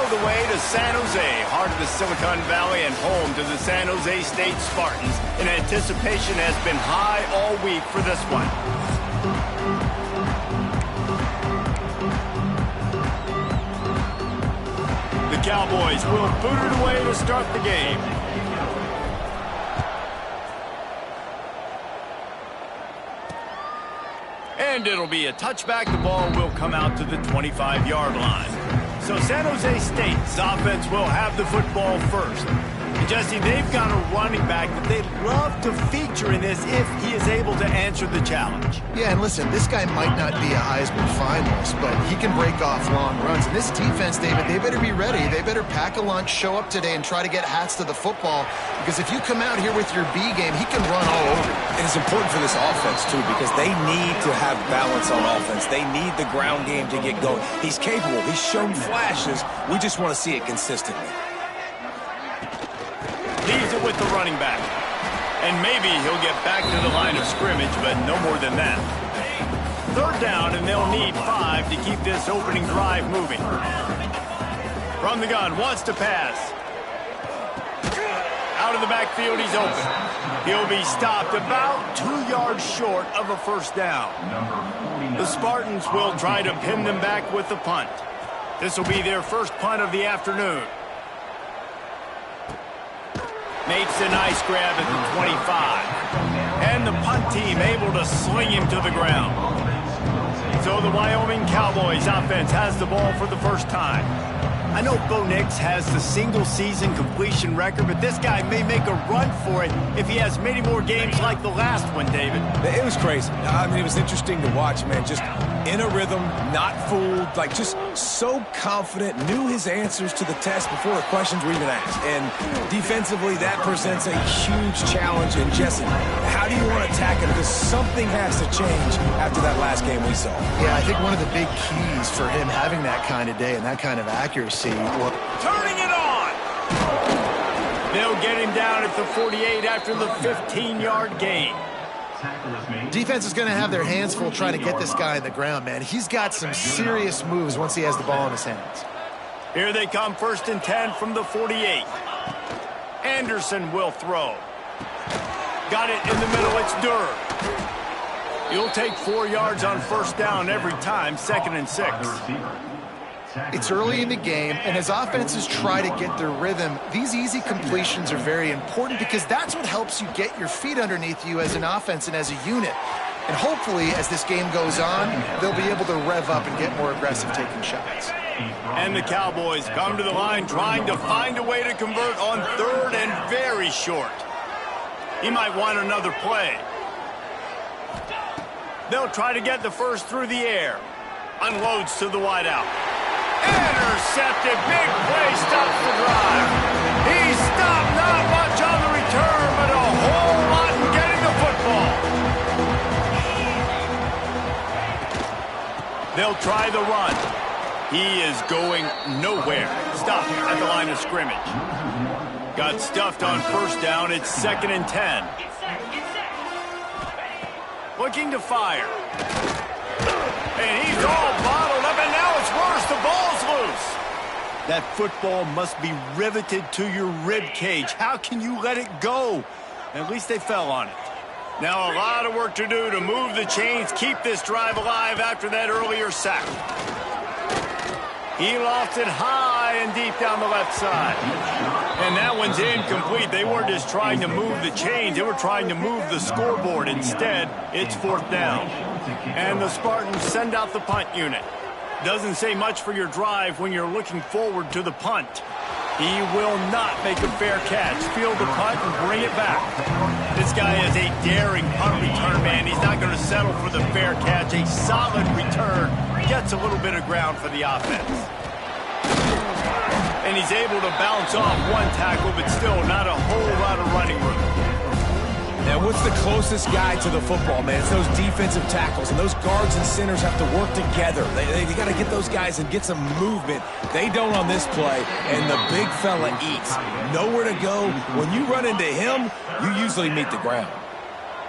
the way to San Jose, heart of the Silicon Valley and home to the San Jose State Spartans. And anticipation has been high all week for this one. The Cowboys will boot it away to start the game. And it'll be a touchback. The ball will come out to the 25-yard line. So San Jose State's offense will have the football first. And Jesse, they've got a running back that they'd love to feature in this if he is able to answer the challenge. Yeah, and listen, this guy might not be a Heisman finalist, but he can break off long runs. And this defense, David, they better be ready. They better pack a lunch, show up today, and try to get hats to the football. Because if you come out here with your B game, he can run all over you. And it's important for this offense, too, because they need to have balance on offense. They need the ground game to get going. He's capable. He's shown flashes. We just want to see it consistently. Leaves it with the running back. And maybe he'll get back to the line of scrimmage, but no more than that. Third down, and they'll need 5 to keep this opening drive moving. From the gun, wants to pass. Out of the backfield, he's open. He'll be stopped about 2 yards short of a first down. The Spartans will try to pin them back with the punt. This will be their first punt of the afternoon. Makes a nice grab at the 25. And the punt team able to sling him to the ground. So the Wyoming Cowboys offense has the ball for the first time. I know Bo Nix has the single-season completion record, but this guy may make a run for it if he has many more games like the last one, David. It was crazy. I mean, it was interesting to watch, man. Just in a rhythm, not fooled, like just so confident, knew his answers to the test before the questions were even asked. And defensively, that presents a huge challenge. And Jesse, how do you want to attack it? Because something has to change after that last game we saw. Yeah, I think one of the big keys for him having that kind of day and that kind of accuracy. Turning it on! They'll get him down at the 48 after the 15-yard gain. Defense is going to have their hands full trying to get this guy in the ground, man. He's got some serious moves once he has the ball in his hands. Here they come, 1st and 10 from the 48. Anderson will throw. Got it in the middle, it's Durr. You'll take 4 yards on first down every time, 2nd and 6. It's early in the game, and as offenses try to get their rhythm, these easy completions are very important because that's what helps you get your feet underneath you as an offense and as a unit. And hopefully, as this game goes on, they'll be able to rev up and get more aggressive taking shots. And the Cowboys come to the line trying to find a way to convert on 3rd and very short. He might want another play. They'll try to get the first through the air. Unloads to the wideout. Intercepted. Big play stops the drive. He stopped not much on the return, but a whole lot in getting the football. They'll try the run. He is going nowhere. Stopped at the line of scrimmage. Got stuffed on first down. It's 2nd and 10. Looking to fire. And he's all bottled up, and now it's worse. The ball's loose. That football must be riveted to your rib cage. How can you let it go? At least they fell on it. Now a lot of work to do to move the chains, keep this drive alive after that earlier sack. He lofts it high and deep down the left side. And that one's incomplete. They weren't just trying to move the chains. They were trying to move the scoreboard. Instead, it's 4th down. And the Spartans send out the punt unit. Doesn't say much for your drive when you're looking forward to the punt. He will not make a fair catch. Field the punt and bring it back. This guy is a daring punt return man. He's not going to settle for the fair catch. A solid return. Gets a little bit of ground for the offense. And he's able to bounce off one tackle, but still not a whole lot of running room. Now, what's the closest guy to the football, man? It's those defensive tackles, and those guards and centers have to work together. They got to get those guys and get some movement. They don't on this play, and the big fella eats. Nowhere to go. When you run into him, you usually meet the ground.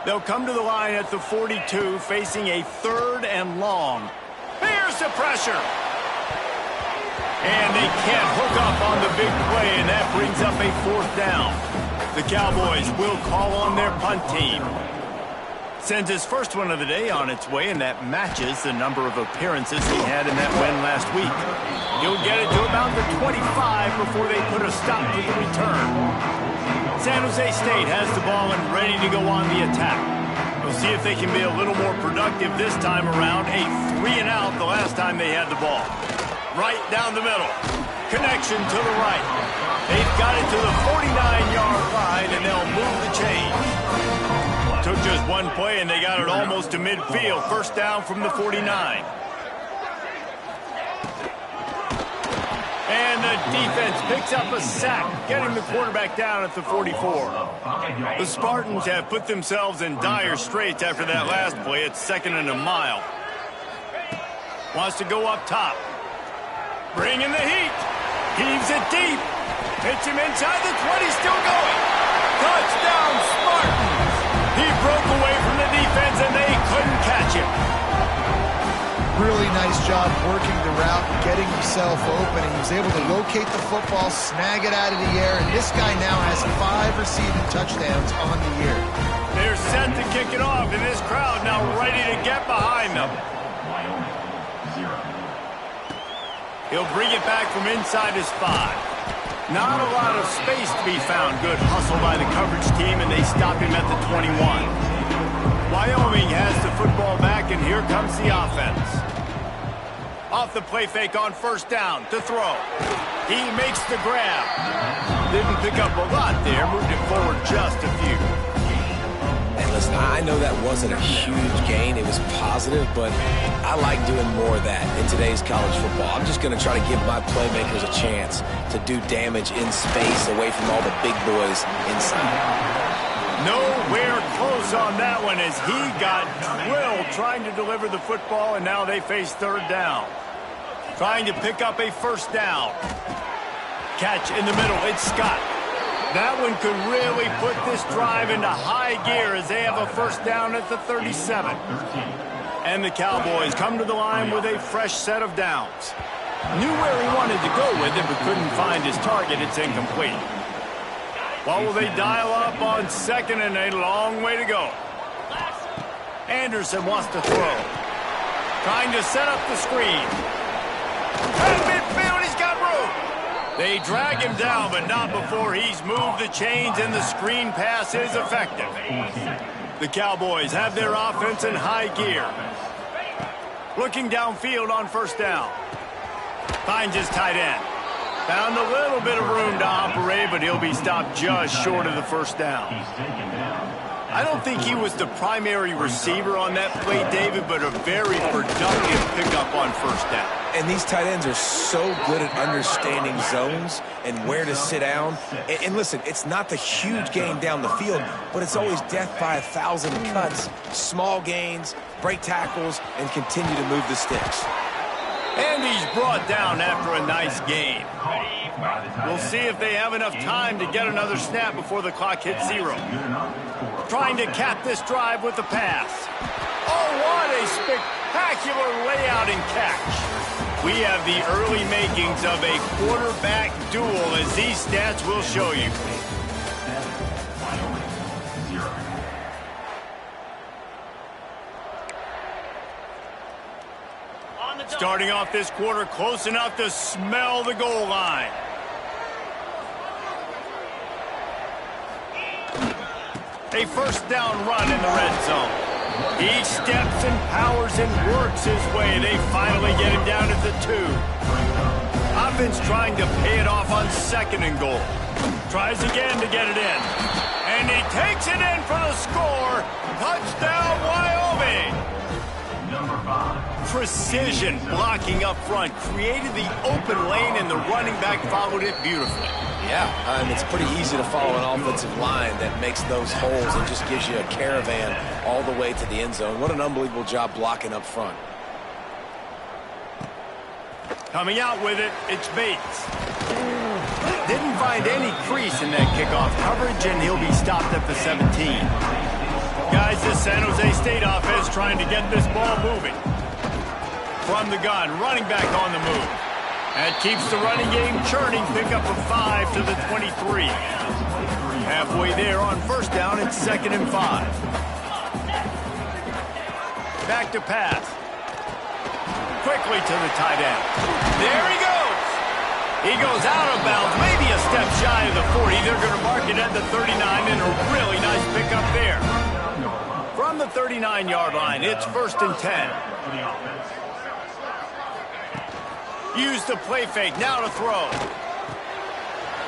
They'll come to the line at the 42, facing a 3rd and long. Here's the pressure. And they can't hook up on the big play, and that brings up a 4th down. The Cowboys will call on their punt team. Sends his first one of the day on its way, and that matches the number of appearances he had in that win last week. He'll get it to about the 25 before they put a stop to the return. San Jose State has the ball and ready to go on the attack. We'll see if they can be a little more productive this time around. A 3-and-out the last time they had the ball. Right down the middle. Connection to the right. They've got it to the 49-yard line, and they'll move the chain. Took just one play, and they got it almost to midfield. 1st down from the 49. And the defense picks up a sack, getting the quarterback down at the 44. The Spartans have put themselves in dire straits after that last play. It's 2nd and a mile. Wants to go up top. Bringing the heat. Heaves it deep. Hits him inside the 20, still going. Touchdown, Spartans. He broke away from the defense, and they couldn't catch him. Really nice job working the route, getting himself open, and he was able to locate the football, snag it out of the air, and this guy now has 5 receiving touchdowns on the year. They're set to kick it off, and this crowd now ready to get behind them. He'll bring it back from inside his 5. Not a lot of space to be found. Good hustle by the coverage team, and they stop him at the 21. Wyoming has the football back, and here comes the offense. Off the play fake on 1st down to throw. He makes the grab. Didn't pick up a lot there. Moved it forward just a few. And listen, I know that wasn't a huge gain. It was positive, but I like doing more of that in today's college football. I'm just going to try to give my playmakers a chance to do damage in space away from all the big boys inside. Nowhere close on that one as he got drilled trying to deliver the football, and now they face 3rd down. Trying to pick up a 1st down. Catch in the middle. It's Scott. That one could really put this drive into high gear as they have a 1st down at the 37. And the Cowboys come to the line with a fresh set of downs. Knew where he wanted to go with it, but couldn't find his target. It's incomplete. What will they dial up on 2nd and a long way to go? Anderson wants to throw. Trying to set up the screen. At midfield, he's got room. They drag him down, but not before he's moved the chains, and the screen pass is effective. The Cowboys have their offense in high gear. Looking downfield on 1st down. Finds his tight end. Found a little bit of room to operate, but he'll be stopped just short of the 1st down. I don't think he was the primary receiver on that play, David, but a very productive pickup on 1st down. And these tight ends are so good at understanding zones and where to sit down. And listen, it's not the huge gain down the field, but it's always death by 1,000 cuts, small gains, break tackles, and continue to move the sticks. And he's brought down after a nice gain. We'll see if they have enough time to get another snap before the clock hits 0. Trying to cap this drive with the pass. Oh, what a spectacular layout and catch. We have the early makings of a quarterback duel, as these stats will show you. Starting off this quarter close enough to smell the goal line. A 1st down run in the red zone. He steps and powers and works his way. They finally get him down at the 2. Offense trying to pay it off on 2nd and goal. Tries again to get it in. And he takes it in for the score. Touchdown, Wyoming. Precision blocking up front created the open lane, and the running back followed it beautifully. Yeah, and it's pretty easy to follow an offensive line that makes those holes and just gives you a caravan all the way to the end zone. What an unbelievable job blocking up front. Coming out with it, it's Bates. Didn't find any crease in that kickoff coverage, and he'll be stopped at the 17. Guys, this San Jose State offense trying to get this ball moving. From the gun, running back on the move. That keeps the running game churning. Pickup of 5 to the 23. Halfway there on first down, it's 2nd and 5. Back to pass. Quickly to the tight end. There he goes. He goes out of bounds, maybe a step shy of the 40. They're going to mark it at the 39, and a really nice pickup there. From the 39-yard line, it's 1st and 10. Use the play fake, now to throw.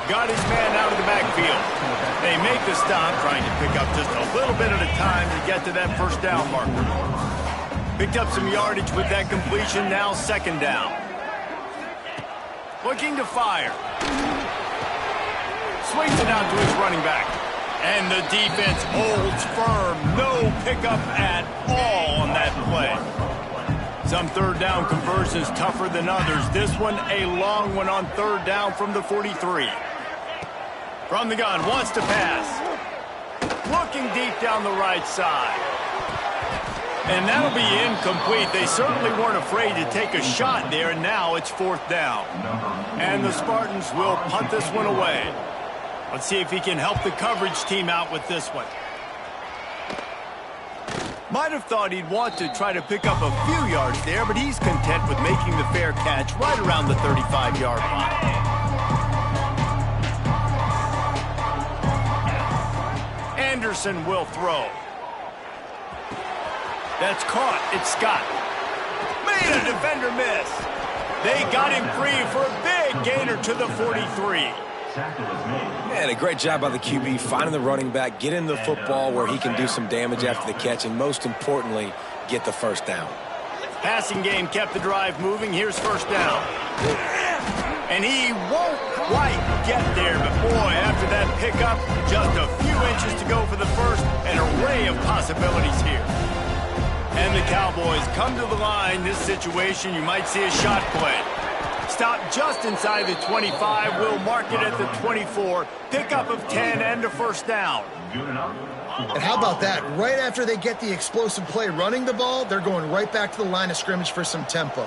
Got his man out of the backfield. They make the stop, trying to pick up just a little bit at a time to get to that first down marker. Picked up some yardage with that completion, now 2nd down. Looking to fire. Swings it out to his running back. And the defense holds firm. No pickup at all on that play. Some 3rd down conversions tougher than others. This one a long one on 3rd down from the 43. From the gun, wants to pass. Looking deep down the right side. And that'll be incomplete. They certainly weren't afraid to take a shot there, and now it's 4th down. And the Spartans will punt this one away. Let's see if he can help the coverage team out with this one. Might have thought he'd want to try to pick up a few yards there, but he's content with making the fair catch right around the 35-yard line. Anderson will throw. That's caught. It's Scott. Made a defender miss. They got him free for a big gainer to the 43. Man, a great job by the QB finding the running back, getting the football where he can do some damage after the catch, and most importantly, get the first down. Passing game kept the drive moving. Here's 1st down. And he won't quite get there, but boy, after that pickup, just a few inches to go for the first. An array of possibilities here. And the Cowboys come to the line. This situation, you might see a shot play. Stop just inside the 25. We'll mark it at the 24. Pickup of 10 and a 1st down. And how about that? Right after they get the explosive play running the ball, they're going right back to the line of scrimmage for some tempo.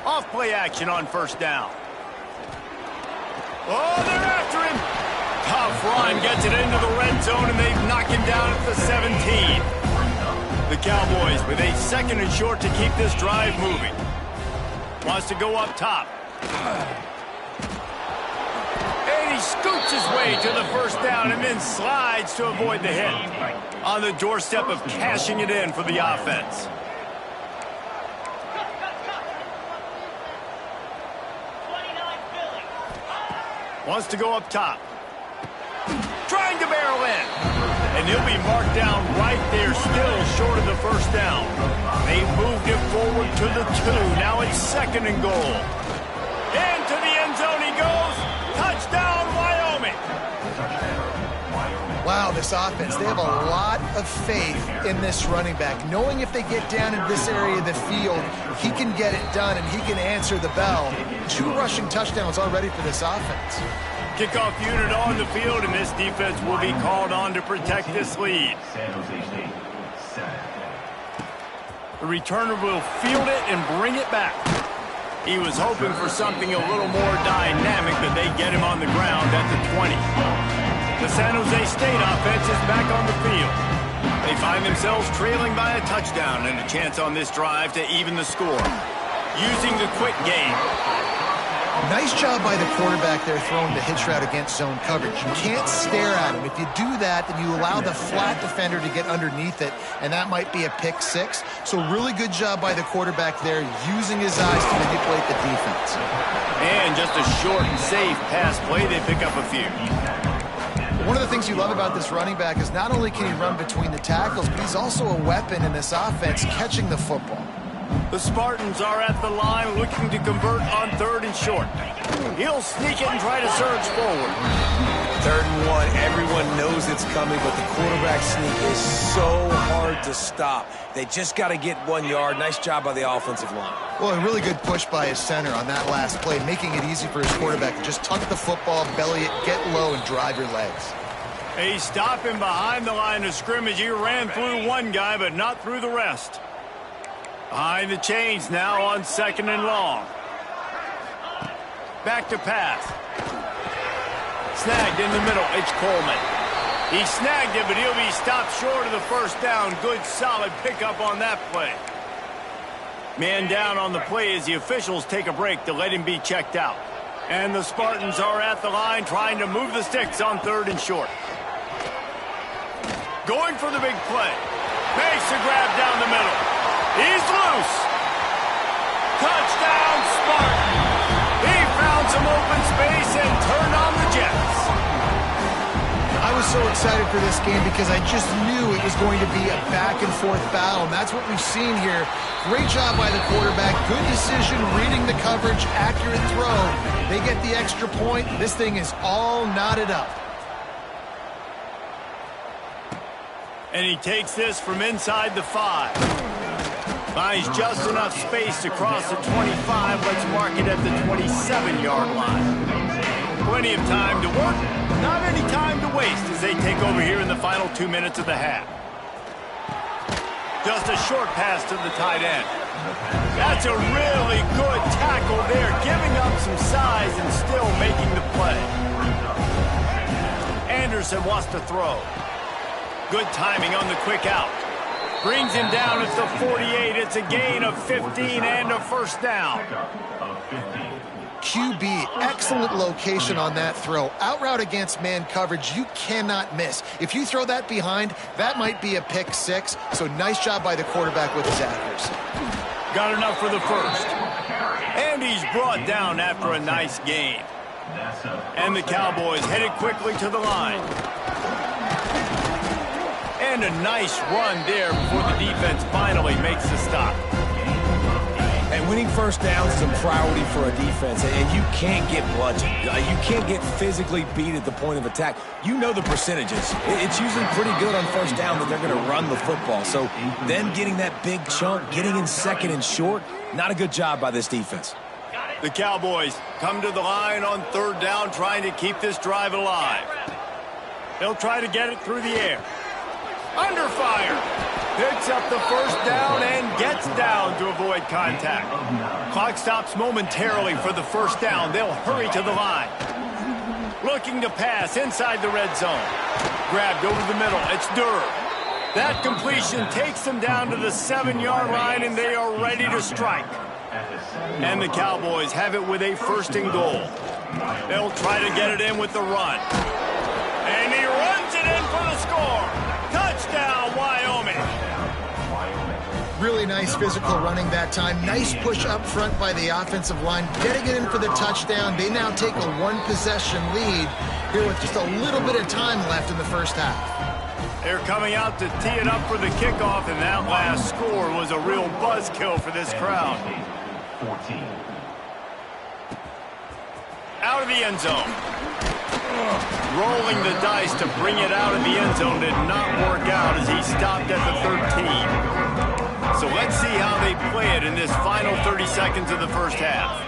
Off play action on 1st down. Oh, they're after him. Tough run, gets it into the red zone, and they knock him down at the 17. The Cowboys with a 2nd and short to keep this drive moving. Wants to go up top. And he scoots his way to the 1st down and then slides to avoid the hit. On the doorstep of cashing it in for the offense. Wants to go up top. Trying to barrel in. And he'll be marked down right there, still short of the 1st down. They moved it forward to the 2. Now it's 2nd and goal. Into the end zone he goes. Touchdown, Wyoming. Wow, this offense, they have a lot of faith in this running back. Knowing if they get down in this area of the field, he can get it done and he can answer the bell. 2 rushing touchdowns already for this offense. Kickoff unit on the field, and this defense will be called on to protect this lead. The returner will field it and bring it back. He was hoping for something a little more dynamic, but they get him on the ground at the 20. The San Jose State offense is back on the field. They find themselves trailing by a touchdown and a chance on this drive to even the score. Using the quick game. Nice job by the quarterback there throwing the hitch route against zone coverage. You can't stare at him. If you do that, then you allow the flat defender to get underneath it, and that might be a pick 6. So really good job by the quarterback there, using his eyes to manipulate the defense. And just a short and safe pass play, they pick up a few. One of the things you love about this running back is not only can he run between the tackles, but he's also a weapon in this offense, catching the football. The Spartans are at the line looking to convert on 3rd and short. He'll sneak it and try to surge forward. 3rd and 1, everyone knows it's coming, but the quarterback sneak is so hard to stop. They just got to get 1 yard. Nice job by the offensive line. Well, a really good push by his center on that last play, making it easy for his quarterback to just tuck the football, belly it, get low, and drive your legs. He's stopping behind the line of scrimmage. He ran through one guy, but not through the rest. Behind the chains now on 2nd and long. Back to pass. Snagged in the middle. It's Coleman. He snagged it, but he'll be stopped short of the first down. Good, solid pickup on that play. Man down on the play as the officials take a break to let him be checked out. And the Spartans are at the line trying to move the sticks on 3rd and short. Going for the big play. Makes a grab down the middle. He's loose. Touchdown, Spartan. He found some open space and turned on the Jets. I was so excited for this game because I just knew it was going to be a back-and-forth battle, and that's what we've seen here. Great job by the quarterback. Good decision, reading the coverage, accurate throw. They get the extra point. This thing is all knotted up. And he takes this from inside the 5. Finds just enough space to cross the 25. Let's mark it at the 27-yard line. Plenty of time to work. Not any time to waste as they take over here in the final 2 minutes of the half. Just a short pass to the tight end. That's a really good tackle there, giving up some size and still making the play. Anderson wants to throw. Good timing on the quick out. Brings him down at the 48. It's a gain of 15 and a first down. QB, excellent location on that throw. Out route against man coverage, you cannot miss. If you throw that behind, that might be a pick 6. So nice job by the quarterback with his accuracy. Got enough for the first. And he's brought down after a nice gain. And the Cowboys headed quickly to the line. And a nice run there before the defense finally makes the stop. And winning first downs is a priority for a defense, and you can't get bludgeoned. You can't get physically beat at the point of attack. You know the percentages. It's usually pretty good on first down that they're going to run the football. So then getting that big chunk, getting in 2nd and short, not a good job by this defense. The Cowboys come to the line on 3rd down, trying to keep this drive alive. They'll try to get it through the air. Under fire. Picks up the first down and gets down to avoid contact. Clock stops momentarily for the first down. They'll hurry to the line. Looking to pass inside the red zone. Grabbed over the middle. It's Durr. That completion takes them down to the 7-yard line, and they are ready to strike. And the Cowboys have it with a 1st and goal. They'll try to get it in with the run. And he runs it in for the score. Touchdown, Wyoming. Really nice physical running that time. Nice push up front by the offensive line. Getting it in for the touchdown. They now take a 1-possession lead here with just a little bit of time left in the first half. They're coming out to tee it up for the kickoff, and that last score was a real buzzkill for this crowd. Out of the end zone. Rolling the dice to bring it out of the end zone did not work out as he stopped at the 13. So let's see how they play it in this final 30 seconds of the first half.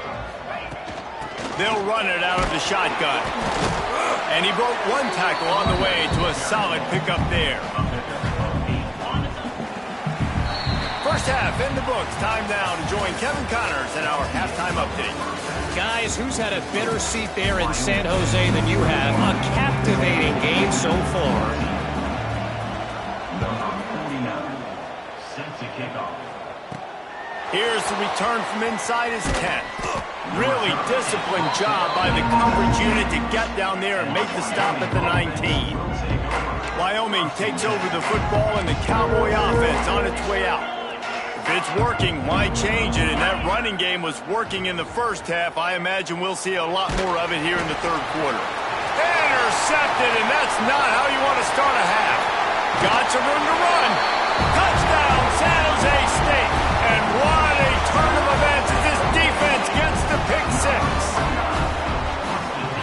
They'll run it out of the shotgun. And he broke one tackle on the way to a solid pickup there. First half in the books. Time now to join Kevin Connors in our halftime update. Guys, who's had a better seat there in San Jose than you have? A captivating game so far. Here's the return from inside his 10. Really disciplined job by the coverage unit to get down there and make the stop at the 19. Wyoming takes over the football and the Cowboy offense on its way out. If it's working, why change it? And that running game was working in the first half. I imagine we'll see a lot more of it here in the 3rd quarter. Intercepted, and that's not how you want to start a half. Got some room to run. Touchdown, San Jose State. And what a turn of events as this defense gets the pick 6.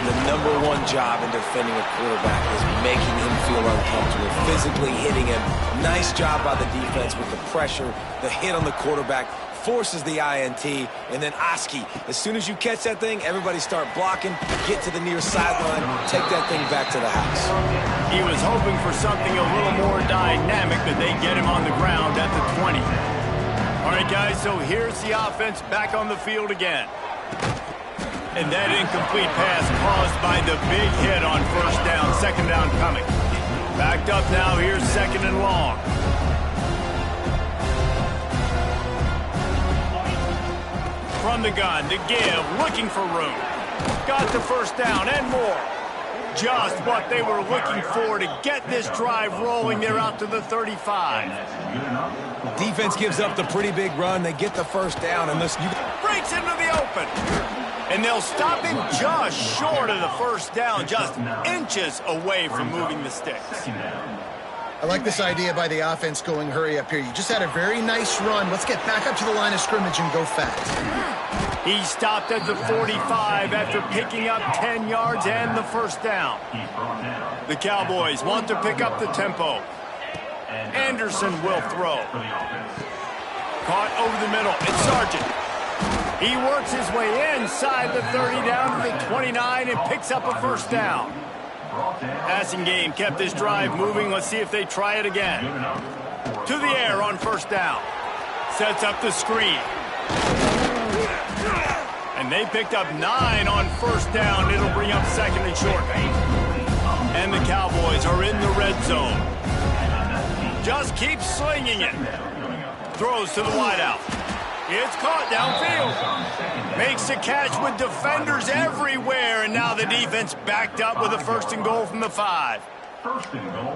The #1 job in defending a quarterback is making him feel uncomfortable, physically hitting him. Nice job by the defense with the pressure, the hit on the quarterback, forces the INT, and then Oski. As soon as you catch that thing, everybody start blocking, get to the near sideline, take that thing back to the house. He was hoping for something a little more dynamic, but they get him on the ground at the 20. All right, guys, so here's the offense back on the field again. And that incomplete pass caused by the big hit on first down. Second down coming. Backed up now. Here's second and long. From the gun to give, looking for room. Got the first down and more. Just what they were looking for to get this drive rolling. They're out to the 35. Defense gives up the pretty big run. They get the first down, and listen, Breaks into the open. And they'll stop him just short of the first down, just inches away from moving the sticks. I like this idea by the offense going hurry up here. You just had a very nice run. Let's get back up to the line of scrimmage and go fast. He stopped at the 45 after picking up 10 yards and the first down. The Cowboys want to pick up the tempo. Anderson will throw. Caught over the middle. It's Sargent. He works his way inside the 30 down to the 29 and picks up a first down. Passing game kept this drive moving. Let's see if they try it again. To the air on first down. Sets up the screen. And they picked up 9 on first down. It'll bring up second and short. And the Cowboys are in the red zone. Just keep slinging it. Throws to the wideout. It's caught downfield. Makes the catch with defenders everywhere, and now the defense backed up with a first and goal from the 5.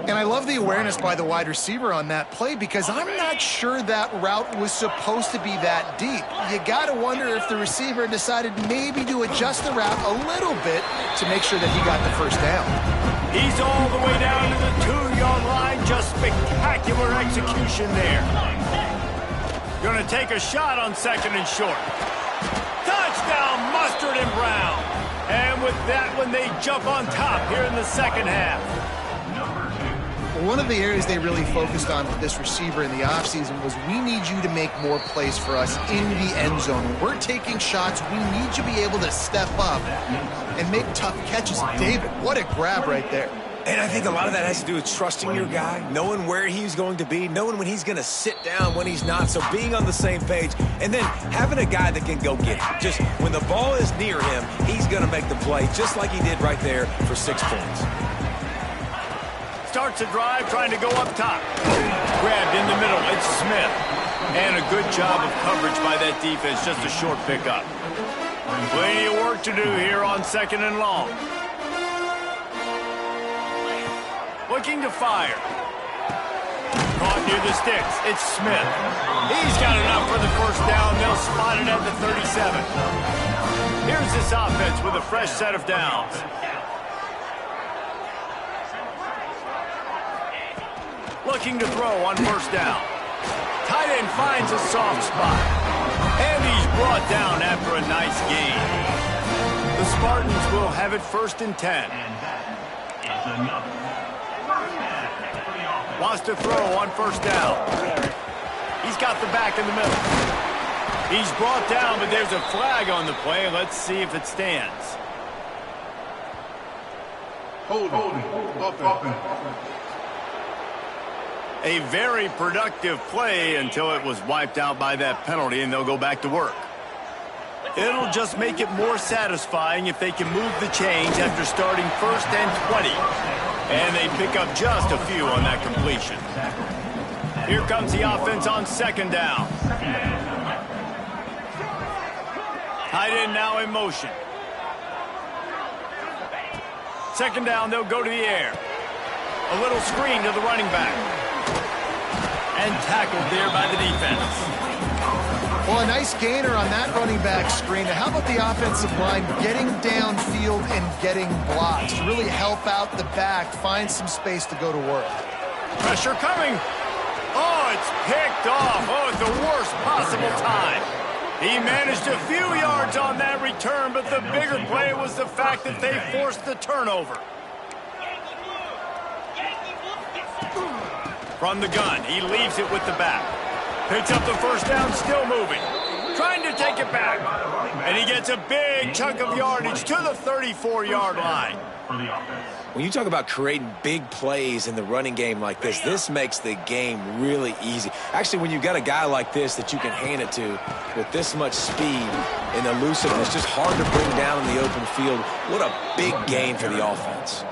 And I love the awareness by the wide receiver on that play because I'm not sure that route was supposed to be that deep. You got to wonder if the receiver decided maybe to adjust the route a little bit to make sure that he got the first down. He's all the way down to the 2-yard line. Just spectacular execution there. Going to take a shot on second and short. Touchdown, Mustard and Brown. And with that one, they jump on top here in the second half. One of the areas they really focused on with this receiver in the offseason was we need you to make more plays for us in the end zone. When we're taking shots, we need you to be able to step up and make tough catches. David, what a grab right there. And I think a lot of that has to do with trusting your guy, knowing where he's going to be, knowing when he's going to sit down, when he's not, so being on the same page, and then having a guy that can go get it. Just when the ball is near him, he's going to make the play, just like he did right there for 6 points. Starts a drive trying to go up top. Grabbed in the middle. It's Smith. And a good job of coverage by that defense. Just a short pickup. Plenty of work to do here on second and long. Looking to fire. Caught near the sticks. It's Smith. He's got enough for the first down. They'll spot it at the 37. Here's this offense with a fresh set of downs. Looking to throw on first down. Tight end finds a soft spot. And he's brought down after a nice gain. The Spartans will have it first and 10. Wants to throw on first down. He's got the back in the middle. He's brought down, but there's a flag on the play. Let's see if it stands. A very productive play until it was wiped out by that penalty, and they'll go back to work. It'll just make it more satisfying if they can move the chains after starting first and 20. And they pick up just a few on that completion. Here comes the offense on second down. Tight end now in motion. Second down, they'll go to the air. A little screen to the running back. And tackled there by the defense. Well, a nice gainer on that running back screen. How about the offensive line getting downfield and getting blocks to really help out the back, find some space to go to work? Pressure coming. Oh, it's picked off. Oh, at the worst possible time. He managed a few yards on that return, but the bigger play was the fact that they forced the turnover. From the gun, he leaves it with the back. Picks up the first down, still moving. Trying to take it back. And he gets a big chunk of yardage to the 34-yard line. When you talk about creating big plays in the running game like this makes the game really easy. Actually, when you've got a guy like this that you can hand it to with this much speed and elusiveness, just hard to bring down in the open field, what a big gain for the offense.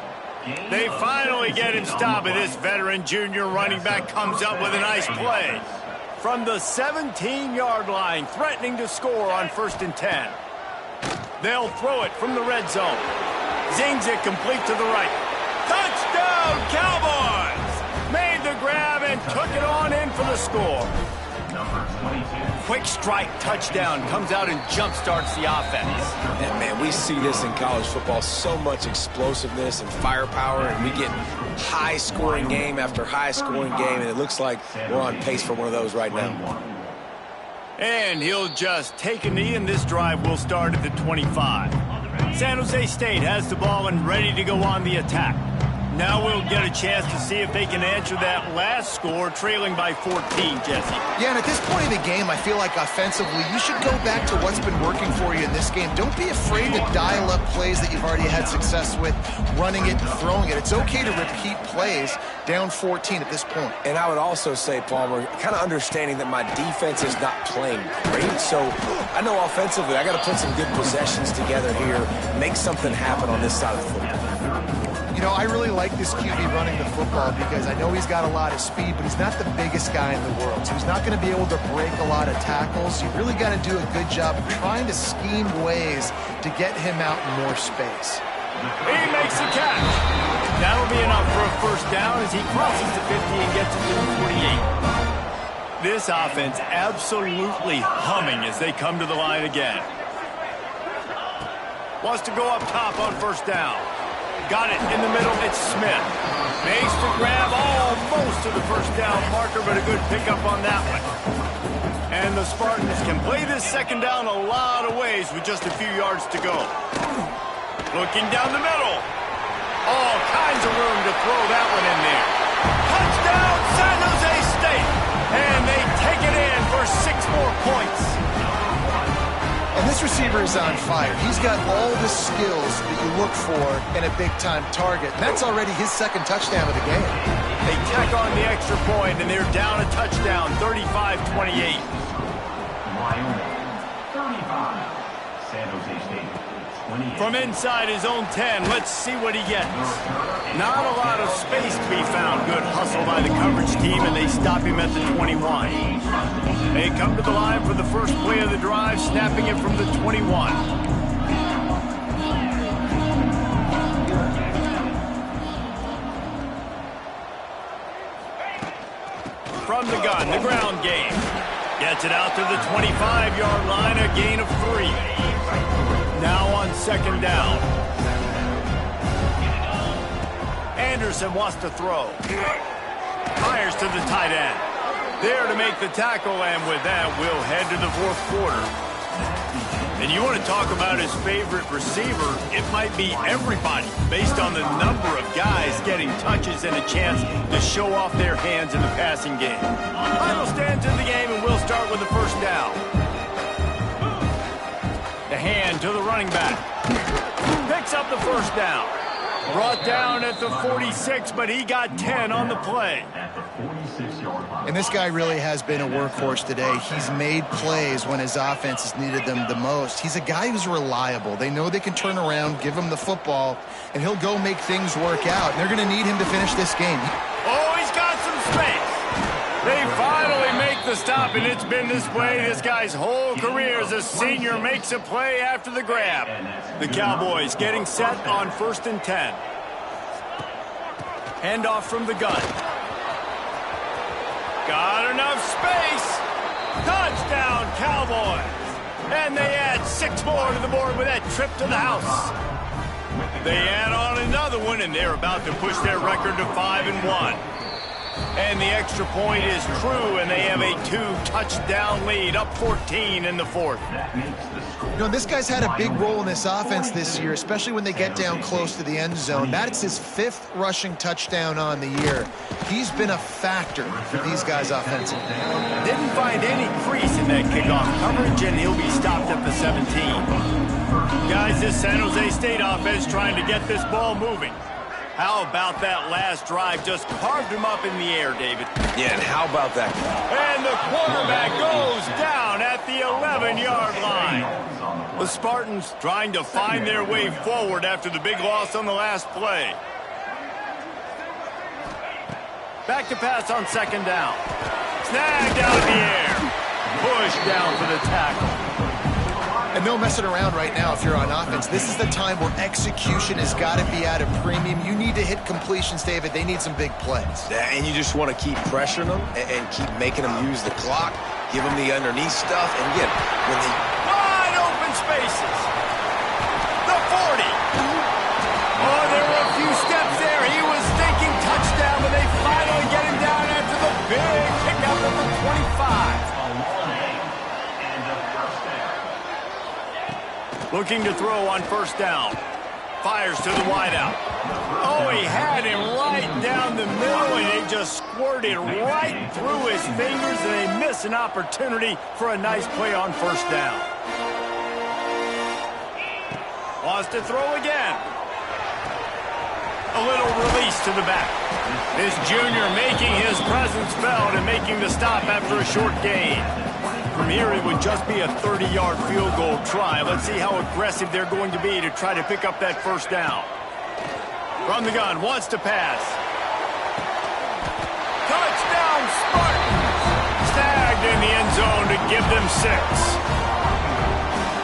They finally get him stopped, and this veteran junior running back comes up with a nice play. From the 17-yard line, threatening to score on 1st and 10. They'll throw it from the red zone. Zings it complete to the right. Touchdown, Cowboys! Made the grab and took it on in for the score. Quick strike touchdown comes out and jump-starts the offense. And, man, we see this in college football, so much explosiveness and firepower, and we get high-scoring game after high-scoring game, and it looks like we're on pace for one of those right now. And he'll just take a knee, and this drive will start at the 25. San Jose State has the ball and ready to go on the attack. Now we'll get a chance to see if they can answer that last score, trailing by 14, Jesse. Yeah, and at this point in the game, I feel like offensively, you should go back to what's been working for you in this game. Don't be afraid to dial up plays that you've already had success with, running it and throwing it. It's okay to repeat plays down 14 at this point. And I would also say, Palmer, kind of understanding that my defense is not playing great, so I know offensively I got to put some good possessions together here, make something happen on this side of the football. You know, I really like this QB running the football because I know he's got a lot of speed, but he's not the biggest guy in the world. So he's not going to be able to break a lot of tackles. You really got to do a good job of trying to scheme ways to get him out in more space. He makes the catch. That'll be enough for a 1st down as he crosses the 50 and gets it to the 48. This offense absolutely humming as they come to the line again. Wants to go up top on 1st down. Got it in the middle. It's Smith. Makes the grab almost to the 1st down marker, but a good pickup on that one. And the Spartans can play this 2nd down a lot of ways with just a few yards to go. Looking down the middle. All kinds of room to throw that one in there. Touchdown, San Jose State. And they take it in for 6 more points. And this receiver is on fire. He's got all the skills that you look for in a big-time target. And that's already his 2nd touchdown of the game. They tack on the extra point, and they're down a touchdown, 35-28. Wyoming, 35. San Jose State, 28. From inside his own 10, let's see what he gets. Not a lot of space to be found. Good hustle by the coverage team, and they stop him at the 21. They come to the line for the first play of the drive, snapping it from the 21. From the gun, the ground game. Gets it out to the 25-yard line, a gain of 3. Now on 2nd down. Anderson wants to throw. Fires to the tight end. There to make the tackle, and with that, we'll head to the 4th quarter. And you want to talk about his favorite receiver, it might be everybody, based on the number of guys getting touches and a chance to show off their hands in the passing game. Final stands in the game, and we'll start with the 1st down. The hand to the running back. Picks up the 1st down. Brought down at the 46, but he got 10 on the play. And this guy really has been a workhorse today. He's made plays when his offense has needed them the most. He's a guy who's reliable. They know they can turn around, give him the football, and he'll go make things work out. And they're going to need him to finish this game. Oh, he's got some space. They finally make the stop, and it's been this way this guy's whole career as a senior makes a play after the grab. The Cowboys getting set on 1st and 10. Handoff from the gun. Got enough space. Touchdown, Cowboys. And they add 6 more to the board with that trip to the house. They add on another one, and they're about to push their record to 5-1. And the extra point is true, and they have a 2-touchdown lead, up 14 in the 4th. You know, this guy's had a big role in this offense this year, especially when they get down close to the end zone. That's his 5th rushing touchdown on the year. He's been a factor for these guys offensively. Didn't find any crease in that kickoff coverage, and he'll be stopped at the 17. Guys, this San Jose State offense trying to get this ball moving. How about that last drive? Just carved him up in the air, David. Yeah, and how about that? And the quarterback goes down at the 11-yard line. The Spartans trying to find their way forward after the big loss on the last play. Back to pass on second down. Snagged out in the air. Push down for the tackle. And no messing around right now if you're on offense. This is the time where execution has got to be at a premium. You need to hit completions, David. They need some big plays. And you just want to keep pressuring them and keep making them use the clock, give them the underneath stuff, and again, when they... Wide open spaces. The 40. Oh, there were a few steps there. He was thinking touchdown, but they finally get him down after the big pickup of the 25. Looking to throw on first down. Fires to the wideout. Oh, he had him right down the middle, and they just squirted right through his fingers, and they miss an opportunity for a nice play on first down. Wants to throw again. A little release to the back. This junior making his presence felt and making the stop after a short gain. From here, it would just be a 30-yard field goal try. Let's see how aggressive they're going to be to try to pick up that first down. From the gun, wants to pass. Touchdown, Spartans! Snagged in the end zone to give them 6.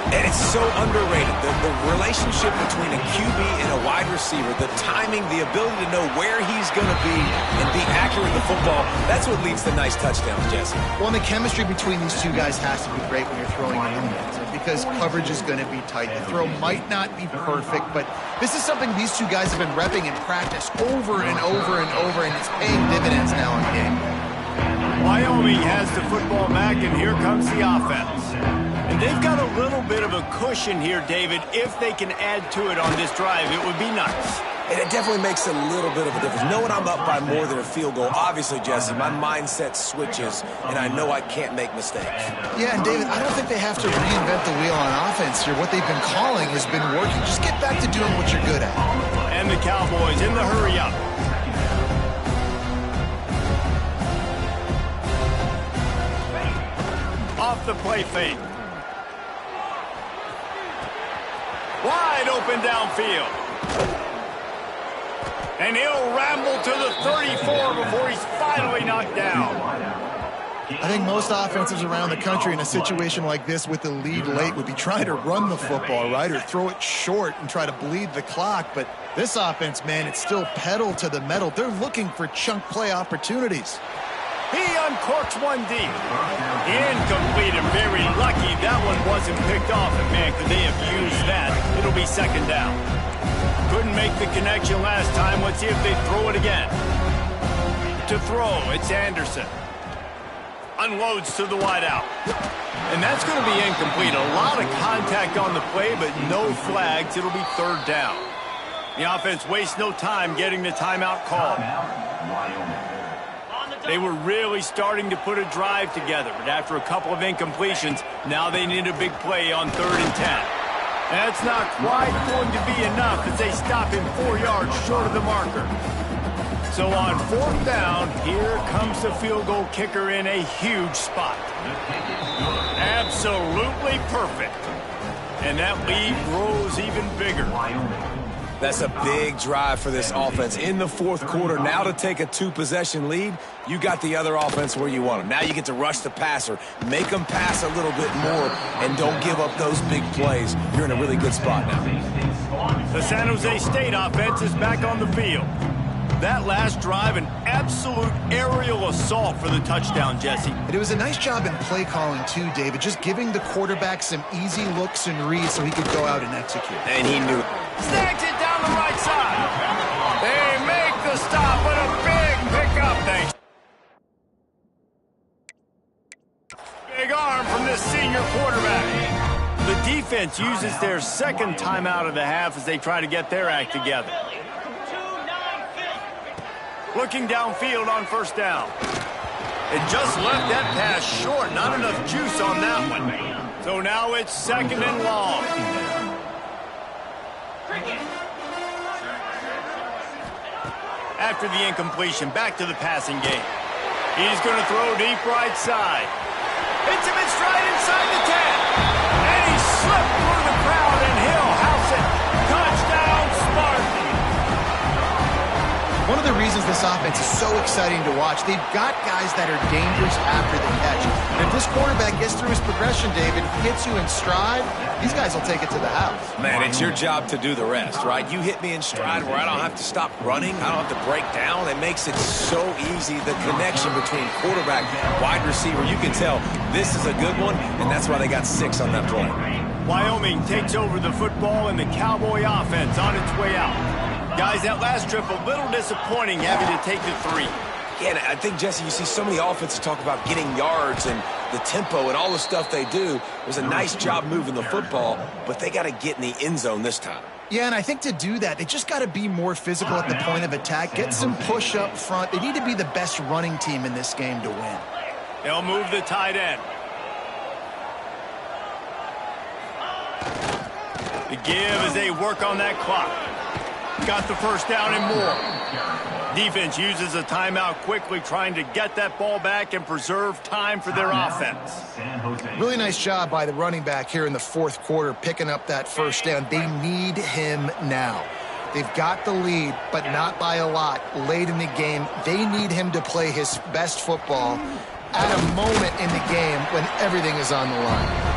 And it's so underrated. The relationship between a QB and a wide receiver, the timing, the ability to know where he's going to be and be accurate with the football, that's what leads to nice touchdowns, Jesse. Well, and the chemistry between these two guys has to be great when you're throwing it in the end zone because coverage is going to be tight. The throw might not be perfect, but this is something these two guys have been repping in practice over and over and over, and it's paying dividends now in the game. Wyoming has the football back, and here comes the offense. And they've got a little bit of a cushion here, David. If they can add to it on this drive, it would be nice. And it definitely makes a little bit of a difference. Knowing I'm up by more than a field goal, obviously, Jesse, my mindset switches, and I know I can't make mistakes. Yeah, and David, I don't think they have to reinvent the wheel on offense here. What they've been calling has been working. Just get back to doing what you're good at. And the Cowboys in the hurry-up. Off the play fake. Wide open downfield. And he'll ramble to the 34 before he's finally knocked down. I think most offenses around the country in a situation like this with the lead late would be trying to run the football, right, or throw it short and try to bleed the clock. But this offense, man, it's still pedal to the metal. They're looking for chunk play opportunities. He uncorks one deep. Incomplete and very lucky that one wasn't picked off. And, man, could they have used that? It'll be second down. Couldn't make the connection last time. Let's see if they throw it again. To throw, it's Anderson. Unloads to the wideout. And that's going to be incomplete. A lot of contact on the play, but no flags. It'll be third down. The offense wastes no time getting the timeout called. They were really starting to put a drive together, but after a couple of incompletions, now they need a big play on 3rd and 10. That's not quite going to be enough as they stop him 4 yards short of the marker. So on 4th down, here comes the field goal kicker in a huge spot. Absolutely perfect. And that lead grows even bigger. That's a big drive for this offense in the 4th quarter. Now to take a 2-possession lead, you got the other offense where you want them. Now you get to rush the passer, make them pass a little bit more, and don't give up those big plays. You're in a really good spot now. The San Jose State offense is back on the field. That last drive, an absolute aerial assault for the touchdown, Jesse. And it was a nice job in play calling, too, David, just giving the quarterback some easy looks and reads so he could go out and execute. And he knew it. Snags it down the right side. They make the stop with a big pickup. Thanks. Big arm from this senior quarterback. The defense uses their second timeout of the half as they try to get their act together. Looking downfield on first down. It just left that pass short. Not enough juice on that one. So now it's 2nd and long. After the incompletion, back to the passing game. He's going to throw deep right side. Hits him in stride inside the 10. And he slipped through the crowd, and he'll house it. Touchdown, Spartan. One of the reasons this offense is so exciting to watch, they've got guys that are dangerous after the catch. And if this quarterback gets through his progression, David, hits you in stride, these guys will take it to the house. Man, it's your job to do the rest, right? You hit me in stride where I don't have to stop running. I don't have to break down. It makes it so easy. The connection between quarterback, wide receiver, you can tell this is a good one, and that's why they got 6 on that play. Wyoming takes over the football, and the Cowboy offense on its way out. Guys, that last trip a little disappointing having to take the 3. Yeah, and I think, Jesse, you see so many offenses talk about getting yards and the tempo and all the stuff they do. It was a nice job moving the football, but they got to get in the end zone this time. Yeah, and I think to do that, they just got to be more physical at the point of attack, get some push up front. They need to be the best running team in this game to win. They'll move the tight end. The give as they work on that clock. Got the first down and more. Defense uses a timeout quickly, trying to get that ball back and preserve time for their offense. Really nice job by the running back here in the fourth quarter, picking up that first down. They need him now. They've got the lead, but not by a lot. Late in the game, they need him to play his best football at a moment in the game when everything is on the line.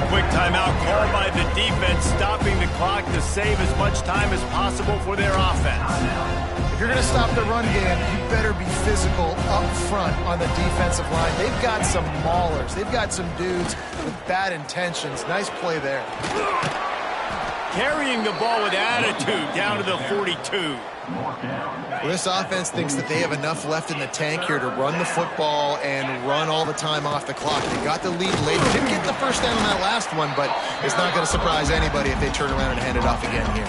Quick timeout called by the defense, stopping the clock to save as much time as possible for their offense. If you're going to stop the run game, you better be physical up front on the defensive line. They've got some maulers. They've got some dudes with bad intentions. Nice play there. Carrying the ball with attitude down to the 42. Well, this offense thinks that they have enough left in the tank here to run the football and run all the time off the clock. They got the lead late. Didn't get the first down on that last one, but it's not going to surprise anybody if they turn around and hand it off again here.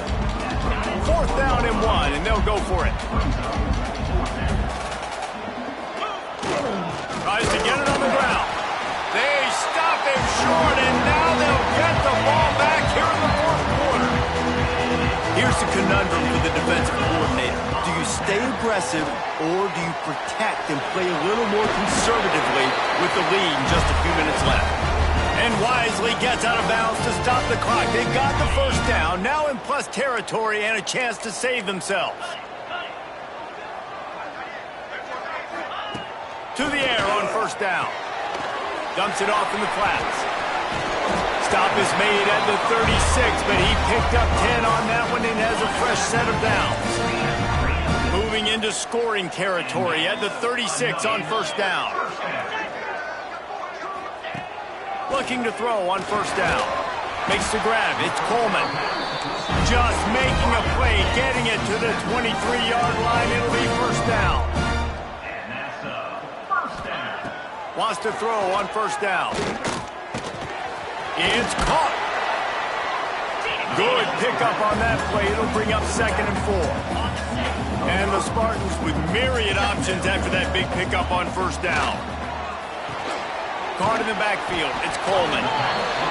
4th down and 1, and they'll go for it. Tries to get it on the ground. They stop him short, and now they'll get the ball back here in the 4th quarter. Here's the conundrum for the defensive coordinator. Do you stay aggressive, or do you protect and play a little more conservatively with the lead and just a few minutes left? And wisely gets out of bounds to stop the clock. They got the first down, now in plus territory and a chance to save themselves. To the air on 1st down. Dumps it off in the flats. Stop is made at the 36, but he picked up 10 on that one and has a fresh set of downs. Moving into scoring territory at the 36 on 1st down. Looking to throw on 1st down. Makes the grab. It's Coleman. Just making a play, getting it to the 23-yard line. It'll be 1st down. Wants to throw on 1st down. It's caught. Good pickup on that play. It'll bring up 2nd and 4. And the Spartans with myriad options after that big pickup on 1st down. Caught in the backfield. It's Coleman.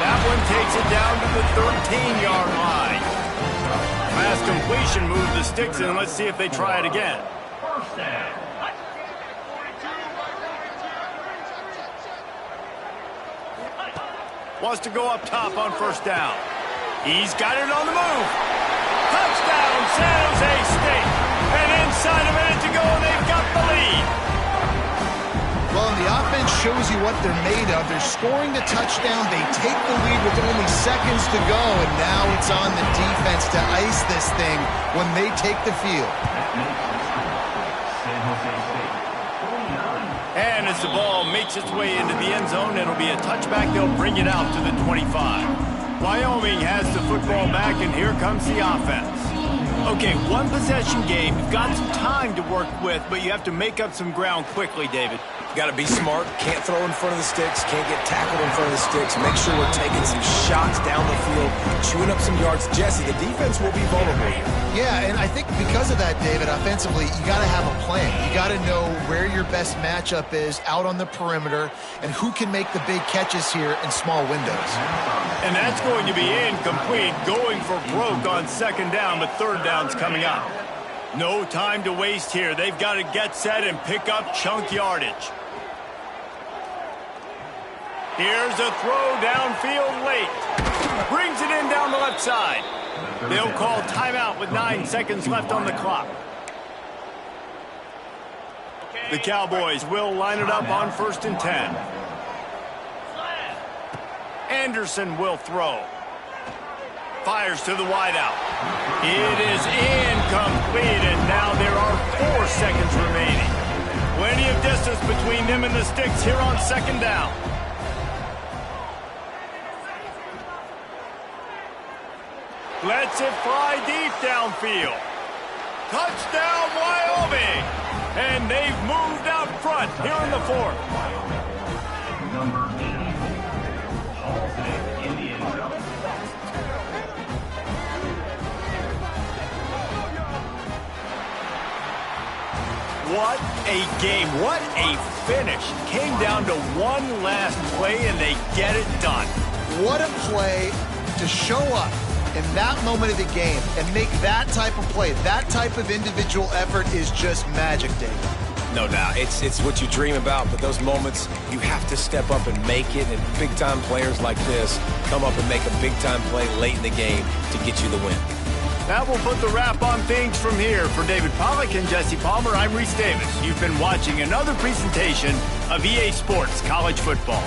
That one takes it down to the 13-yard line. Pass completion moves the sticks in. Let's see if they try it again. Wants to go up top on 1st down. He's got it on the move. Touchdown, San Jose State. And inside a minute to go, and they've got the lead. Well, and the offense shows you what they're made of. They're scoring the touchdown. They take the lead with only seconds to go, and now it's on the defense to ice this thing when they take the field. And as the ball makes its way into the end zone, it'll be a touchback. They'll bring it out to the 25. Wyoming has the football back, and here comes the offense. Okay, 1-possession game. You've got some time to work with, but you have to make up some ground quickly, David. You got to be smart. Can't throw in front of the sticks. Can't get tackled in front of the sticks. Make sure we're taking some shots down the field, chewing up some yards. Jesse, the defense will be vulnerable here. Yeah, and I think because of that, David, offensively, you got to have a plan. You got to know where your best matchup is out on the perimeter and who can make the big catches here in small windows. And that's going to be incomplete, going for broke on 2nd down, but 3rd down's coming up. No time to waste here. They've got to get set and pick up chunk yardage. Here's a throw downfield late. Brings it in down the left side. They'll call timeout with 9 seconds left on the clock. The Cowboys will line it up on 1st and 10. Anderson will throw. Fires to the wideout. It is incomplete, and now there are 4 seconds remaining. Plenty of distance between them and the sticks here on 2nd down. Lets it fly deep downfield. Touchdown, Wyoming! And they've moved out front here in the 4th. Number 84, hauls it in the end zone. What a game. What a finish. Came down to one last play, and they get it done. What a play to show up in that moment of the game and make that type of play. That type of individual effort is just magic, David. No doubt. It's what you dream about, but those moments, you have to step up and make it, and big-time players like this come up and make a big-time play late in the game to get you the win. That will put the wrap on things from here. For David Pollack and Jesse Palmer, I'm Reese Davis. You've been watching another presentation of EA Sports College Football.